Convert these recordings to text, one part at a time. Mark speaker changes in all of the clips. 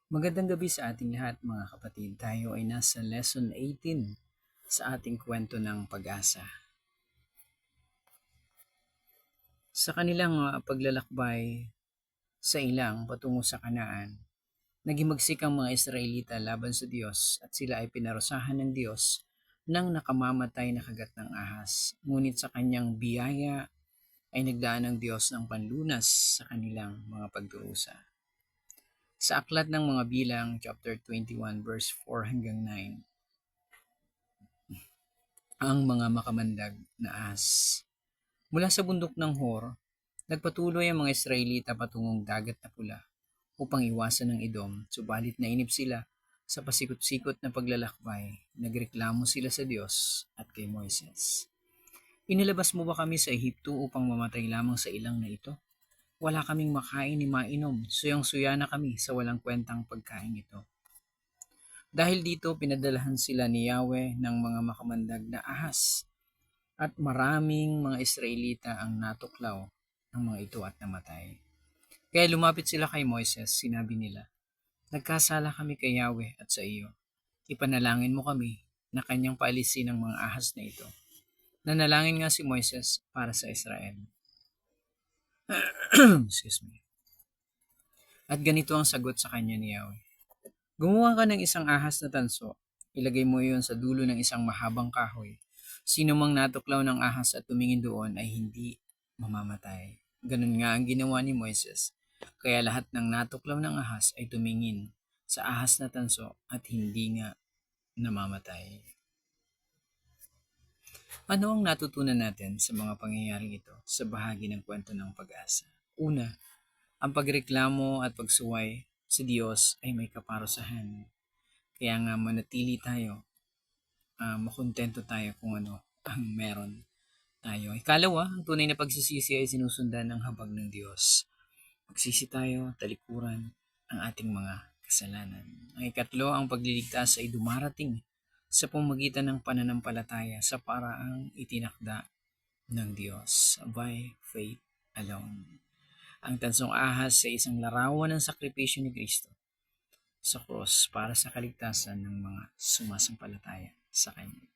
Speaker 1: Magandang gabi sa ating lahat mga kapatid. Tayo ay nasa lesson 18 sa ating kwento ng pag-asa. Sa kanilang paglalakbay sa ilang patungo sa Kanaan, naghimagsik ang mga Israelita laban sa Diyos at sila ay pinarusahan ng Diyos ng nakamamatay na kagat ng ahas. Ngunit sa kanyang biyaya ay nagdaan ng Diyos ng panlunas sa kanilang mga pagdurusa. Sa aklat ng mga bilang, chapter 21, verse 4 hanggang 9, ang mga makamandag na ahas. Mula sa bundok ng Hor, nagpatuloy ang mga Israelita patungong dagat na pula upang iwasan ng Edom, subalit nainip sila sa pasikot-sikot na paglalakbay. Nagreklamo sila sa Diyos at kay Moises. Inilabas mo ba kami sa Ehipto upang mamatay lamang sa ilang na ito? Wala kaming makain ni mainom, suyang-suya na kami sa walang kwentang pagkain ito. Dahil dito, pinadalahan sila ni Yahweh ng mga makamandag na ahas at maraming mga Israelita ang natuklaw ng mga ito at namatay. Kaya lumapit sila kay Moises, sinabi nila, "Nagkasala kami kay Yahweh at sa iyo. Ipanalangin mo kami na kanyang paalisin ang mga ahas na ito." Nanalangin nga si Moises para sa Israel. Excuse me. At ganito ang sagot sa kanya ni Yahweh. Gumawa ka ng isang ahas na tanso. Ilagay mo iyon sa dulo ng isang mahabang kahoy. Sino mang natuklaw ng ahas at tumingin doon ay hindi mamamatay. Ganun nga ang ginawa ni Moises. Kaya lahat ng natuklaw ng ahas ay tumingin sa ahas na tanso at hindi nga namamatay. Ano ang natutunan natin sa mga pangyayaring ito sa bahagi ng kwento ng pag-asa? Una, ang pagreklamo at pagsuway sa Diyos ay may kaparusahan. Kaya nga manatili tayo, makontento tayo kung ano ang meron tayo. Ikalawa, ang tunay na pagsisisi ay sinusundan ng habag ng Diyos. Magsisi tayo, talikuran ang ating mga kasalanan. Ang ikatlo, ang pagliligtas ay dumarating sa pamamagitan ng pananampalataya sa paraang itinakda ng Diyos by faith alone. Ang tansong ahas sa isang larawan ng sakripisyo ni Kristo sa cross para sa kaligtasan ng mga sumasampalataya sa Kanya.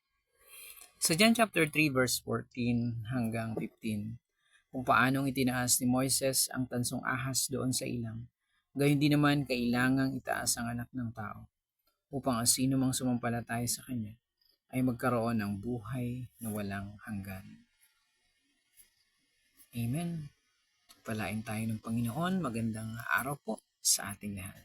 Speaker 1: Sa John chapter 3 verse 14 hanggang 15, kung paanong itinaas ni Moises ang tansong ahas doon sa ilang, gayon din naman kailangang itaas ang anak ng tao upang ang sino mang sumampalataya sa Kanya ay magkaroon ng buhay na walang hanggan. Amen. Palain tayo ng Panginoon. Magandang araw po sa ating lahat.